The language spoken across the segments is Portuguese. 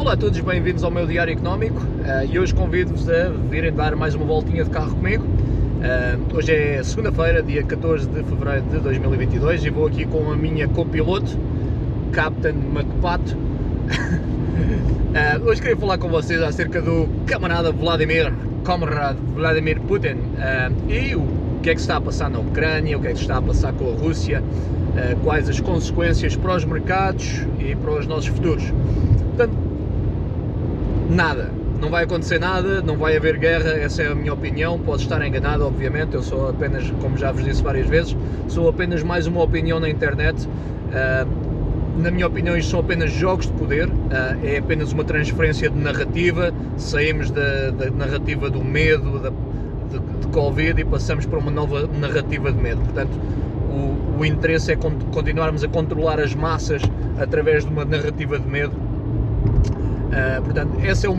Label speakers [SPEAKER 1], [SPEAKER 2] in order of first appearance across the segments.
[SPEAKER 1] Olá a todos, bem-vindos ao meu Diário Económico e hoje convido-vos a virem dar mais uma voltinha de carro comigo. Hoje é segunda-feira, dia 14 de fevereiro de 2022 e vou aqui com a minha copiloto, Captain McPato. Hoje queria falar com vocês acerca do camarada Vladimir Putin e o que é que está a passar na Ucrânia, o que é que está a passar com a Rússia, quais as consequências para os mercados e para os nossos futuros. Portanto, nada, não vai acontecer nada, não vai haver guerra, essa é a minha opinião, posso estar enganado obviamente, eu sou apenas, como já vos disse várias vezes, sou apenas mais uma opinião na internet. Na minha opinião isto são apenas jogos de poder, é apenas uma transferência de narrativa, saímos da narrativa do medo, de Covid e passamos para uma nova narrativa de medo. Portanto, o interesse é continuarmos a controlar as massas através de uma narrativa de medo. Portanto, essa é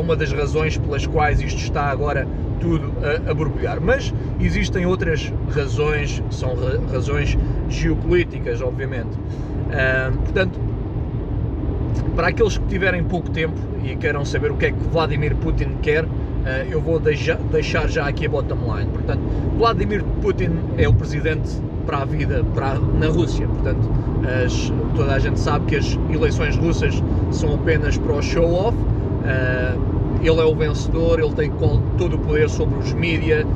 [SPEAKER 1] uma das razões pelas quais isto está agora tudo a borbulhar. Mas existem outras razões, são razões geopolíticas, obviamente. Portanto, para aqueles que tiverem pouco tempo e queiram saber o que é que Vladimir Putin quer, eu vou deixar já aqui a bottom line. Portanto, Vladimir Putin é o presidente para a vida na Rússia. Portanto, toda a gente sabe que as eleições russas são apenas para o show-off. Ele é o vencedor, ele tem todo o poder sobre os mídia,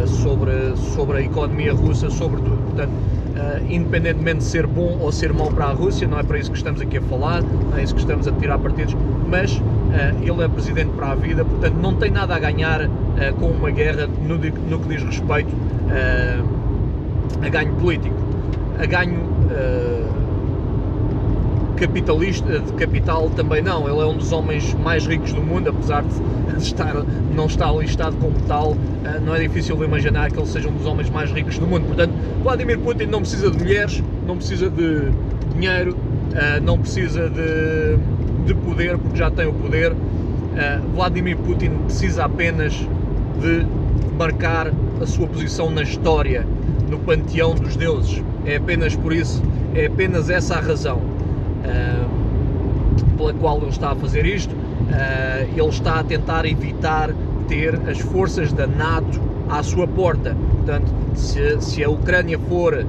[SPEAKER 1] sobre a economia russa, sobre tudo. Portanto, independentemente de ser bom ou ser mau para a Rússia, não é para isso que estamos aqui a falar, não é isso que estamos a tirar partidos, mas ele é presidente para a vida, portanto não tem nada a ganhar com uma guerra no que diz respeito a ganho político, a ganho capitalista, de capital também não. Ele é um dos homens mais ricos do mundo, apesar de não estar listado como tal, não é difícil de imaginar que ele seja um dos homens mais ricos do mundo. Portanto, Vladimir Putin não precisa de mulheres, não precisa de dinheiro, não precisa de poder, porque já tem o poder. Vladimir Putin precisa apenas de marcar a sua posição na história, no panteão dos deuses. É apenas por isso, é apenas essa a razão pela qual ele está a fazer isto. Ele está a tentar evitar ter as forças da NATO à sua porta. Portanto, se a Ucrânia for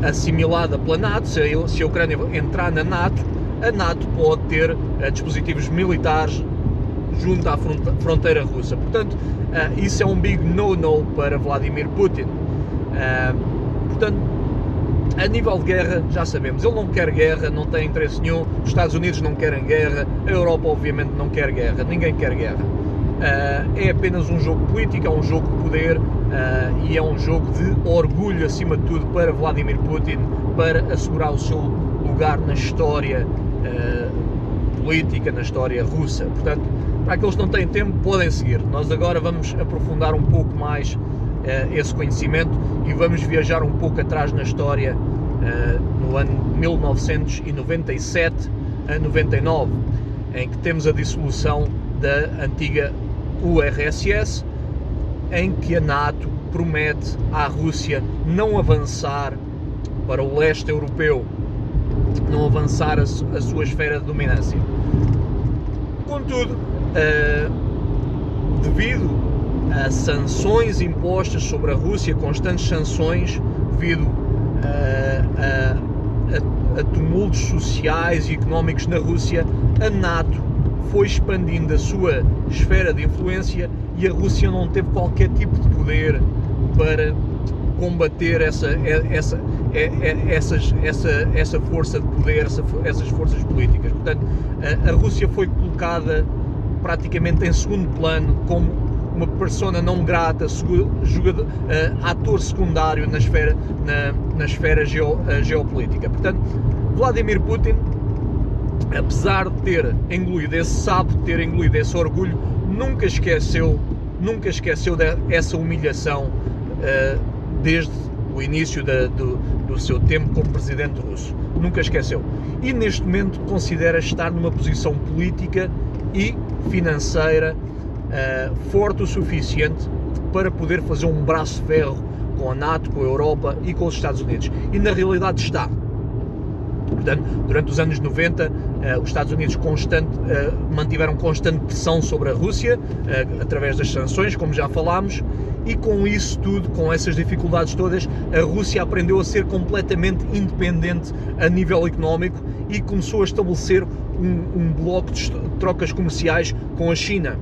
[SPEAKER 1] assimilada pela NATO, se a Ucrânia entrar na NATO, a NATO pode ter dispositivos militares junto à fronteira russa. Portanto, isso é um big no-no para Vladimir Putin. Portanto, a nível de guerra, já sabemos, ele não quer guerra, não tem interesse nenhum, os Estados Unidos não querem guerra, a Europa obviamente não quer guerra, ninguém quer guerra. É apenas um jogo político, é um jogo de poder e é um jogo de orgulho acima de tudo para Vladimir Putin, para assegurar o seu lugar na história política, na história russa. Portanto, para aqueles que não têm tempo, podem seguir. Nós agora vamos aprofundar um pouco mais esse conhecimento e vamos viajar um pouco atrás na história, no ano 1997 a 99, em que temos a dissolução da antiga URSS, em que a NATO promete à Rússia não avançar para o leste europeu, não avançar a sua esfera de dominância. Contudo, devido a sanções impostas sobre a Rússia, constantes sanções, devido a tumultos sociais e económicos na Rússia, a NATO foi expandindo a sua esfera de influência e a Rússia não teve qualquer tipo de poder para combater essa força de poder, essas forças políticas. Portanto, a Rússia foi colocada praticamente em segundo plano como uma persona não grata, ator secundário na esfera geopolítica. Portanto, Vladimir Putin, apesar de ter engolido esse sapo, ter engolido esse orgulho, nunca esqueceu dessa humilhação desde o início do seu tempo como presidente russo. Nunca esqueceu. E neste momento considera estar numa posição política e financeira forte o suficiente para poder fazer um braço de ferro com a NATO, com a Europa e com os Estados Unidos. E na realidade está. Portanto, durante os anos 90, os Estados Unidos mantiveram constante pressão sobre a Rússia, através das sanções, como já falámos, e com isso tudo, com essas dificuldades todas, a Rússia aprendeu a ser completamente independente a nível económico e começou a estabelecer um bloco de trocas comerciais com a China,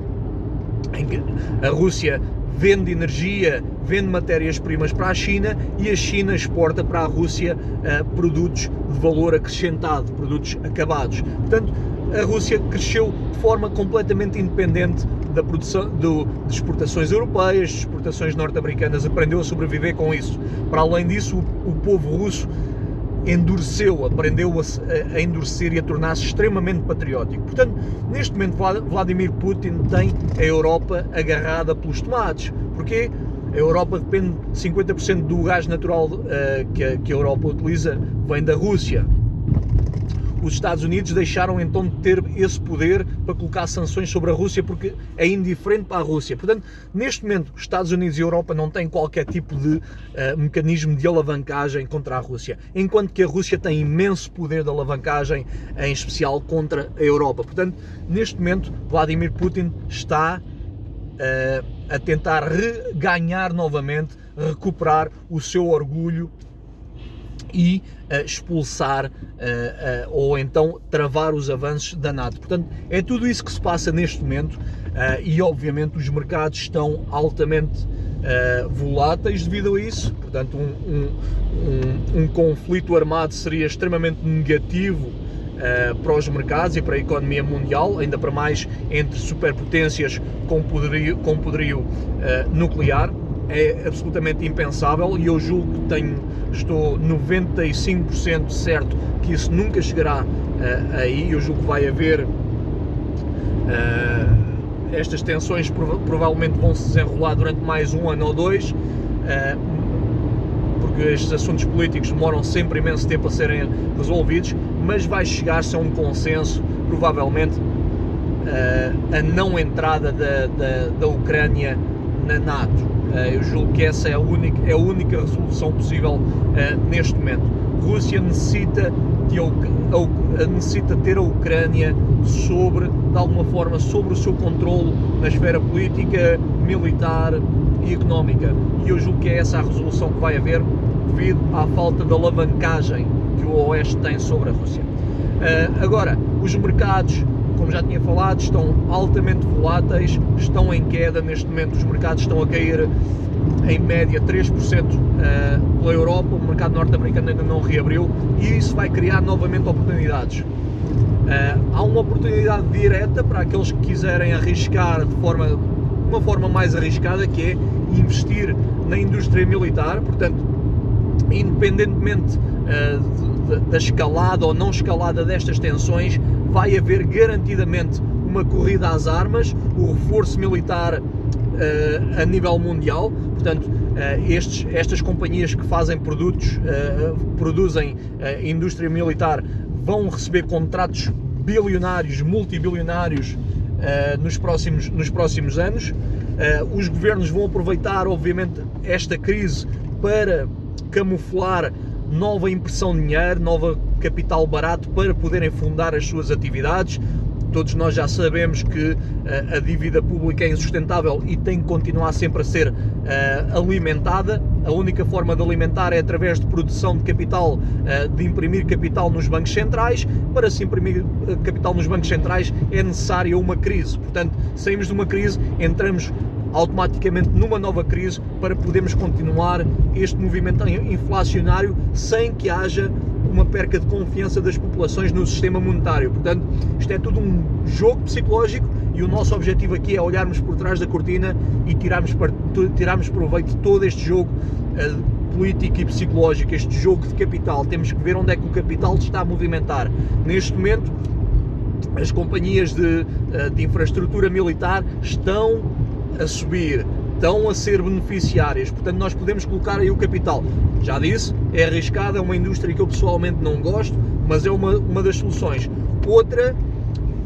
[SPEAKER 1] em que a Rússia vende energia, vende matérias-primas para a China e a China exporta para a Rússia produtos de valor acrescentado, produtos acabados. Portanto, a Rússia cresceu de forma completamente independente da produção, de exportações europeias, de exportações norte-americanas, aprendeu a sobreviver com isso. Para além disso, o povo russo endureceu, aprendeu a endurecer e a tornar-se extremamente patriótico. Portanto, neste momento Vladimir Putin tem a Europa agarrada pelos tomates. Porquê? A Europa depende, 50% do gás natural que a Europa utiliza vem da Rússia. Os Estados Unidos deixaram então de ter esse poder para colocar sanções sobre a Rússia porque é indiferente para a Rússia. Portanto, neste momento, os Estados Unidos e a Europa não têm qualquer tipo de mecanismo de alavancagem contra a Rússia, enquanto que a Rússia tem imenso poder de alavancagem, em especial contra a Europa. Portanto, neste momento, Vladimir Putin está a tentar reganhar novamente, recuperar o seu orgulho e expulsar ou então travar os avanços da NATO. Portanto, é tudo isso que se passa neste momento e obviamente os mercados estão altamente voláteis devido a isso. Portanto, um conflito armado seria extremamente negativo para os mercados e para a economia mundial, ainda para mais entre superpotências com poderio nuclear. É absolutamente impensável e eu julgo que estou 95% certo que isso nunca chegará aí. Eu julgo que vai haver estas tensões provavelmente vão se desenrolar durante mais um ano ou dois, porque estes assuntos políticos demoram sempre imenso tempo a serem resolvidos, mas vai chegar-se a um consenso, provavelmente, a não entrada da Ucrânia na NATO. Eu julgo que essa é a única resolução possível neste momento. Rússia necessita ter a Ucrânia de alguma forma, sobre o seu controle na esfera política, militar e económica. E eu julgo que é essa a resolução que vai haver devido à falta de alavancagem que o Oeste tem sobre a Rússia. Agora, os mercados, como já tinha falado, estão altamente voláteis, estão em queda neste momento, os mercados estão a cair em média 3% pela Europa, o mercado norte-americano ainda não reabriu e isso vai criar novamente oportunidades. Há uma oportunidade direta para aqueles que quiserem arriscar de uma forma mais arriscada, que é investir na indústria militar. Portanto, independentemente da escalada ou não escalada destas tensões, vai haver garantidamente uma corrida às armas, o reforço militar a nível mundial. Portanto, estas companhias que fazem produzem indústria militar vão receber contratos bilionários, multibilionários nos próximos anos. Os governos vão aproveitar, obviamente, esta crise para camuflar nova impressão de dinheiro, nova capital barato para poderem fundar as suas atividades. Todos nós já sabemos que a dívida pública é insustentável e tem que continuar sempre a ser alimentada. A única forma de alimentar é através de produção de capital, de imprimir capital nos bancos centrais. Para se imprimir capital nos bancos centrais é necessária uma crise. Portanto, saímos de uma crise, entramos automaticamente numa nova crise para podermos continuar este movimento inflacionário sem que haja uma perca de confiança das populações no sistema monetário. Portanto, isto é tudo um jogo psicológico e o nosso objetivo aqui é olharmos por trás da cortina e tirarmos proveito de todo este jogo político e psicológico, este jogo de capital. Temos que ver onde é que o capital está a movimentar. Neste momento, as companhias de infraestrutura militar estão a subir, estão a ser beneficiárias, portanto nós podemos colocar aí o capital. Já disse, é arriscado, é uma indústria que eu pessoalmente não gosto, mas é uma das soluções. Outra,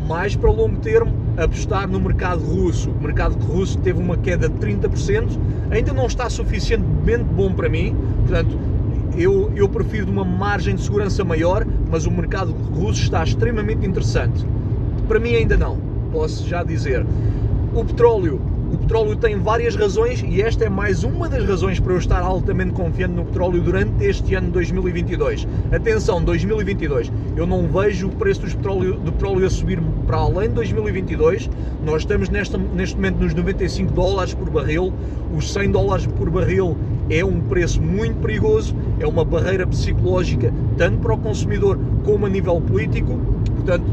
[SPEAKER 1] mais para longo termo, apostar no mercado russo. O mercado russo teve uma queda de 30%, ainda não está suficientemente bom para mim, portanto eu prefiro de uma margem de segurança maior, mas o mercado russo está extremamente interessante. Para mim ainda não, posso já dizer. O petróleo tem várias razões e esta é mais uma das razões para eu estar altamente confiante no petróleo durante este ano de 2022. Atenção, 2022, eu não vejo o preço do petróleo a subir para além de 2022. Nós estamos neste momento nos $95 por barril, os $100 por barril é um preço muito perigoso, é uma barreira psicológica tanto para o consumidor como a nível político. Portanto,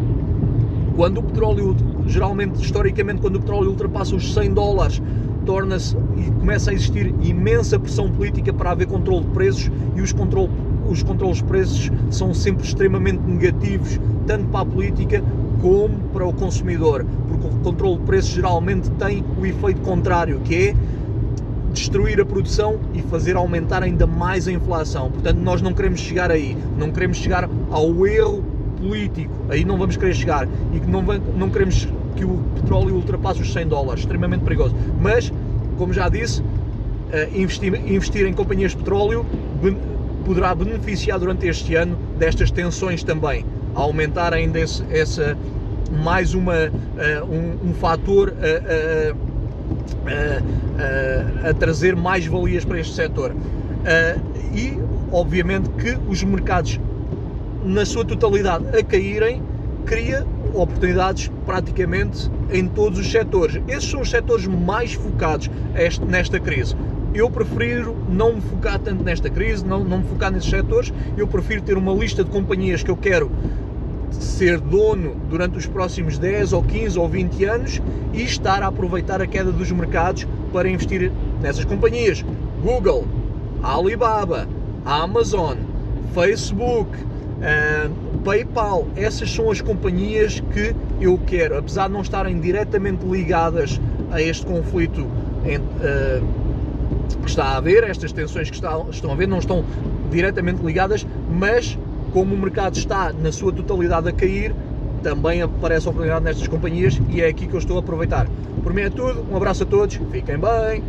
[SPEAKER 1] quando o petróleo, geralmente, historicamente, quando o petróleo ultrapassa os $100, torna-se e começa a existir imensa pressão política para haver controle de preços, e os controles de preços são sempre extremamente negativos, tanto para a política como para o consumidor, porque o controle de preços geralmente tem o efeito contrário, que é destruir a produção e fazer aumentar ainda mais a inflação. Portanto, nós não queremos chegar aí, não queremos chegar ao erro político, aí não vamos querer chegar, e que não queremos que o petróleo ultrapasse os $100, extremamente perigoso. Mas, como já disse, investir em companhias de petróleo poderá beneficiar durante este ano destas tensões também, a aumentar ainda mais um fator a trazer mais valias para este setor. E, obviamente, que os mercados na sua totalidade a caírem, cria oportunidades praticamente em todos os setores. Esses são os setores mais focados nesta crise. Eu prefiro não me focar tanto nesta crise, não me focar nesses setores. Eu prefiro ter uma lista de companhias que eu quero ser dono durante os próximos 10 ou 15 ou 20 anos e estar a aproveitar a queda dos mercados para investir nessas companhias. Google, Alibaba, Amazon, Facebook, PayPal, essas são as companhias que eu quero, apesar de não estarem diretamente ligadas a este conflito que está a haver, estas tensões que estão a haver, não estão diretamente ligadas, mas como o mercado está na sua totalidade a cair, também aparece a oportunidade nestas companhias e é aqui que eu estou a aproveitar. Por mim é tudo, um abraço a todos, fiquem bem!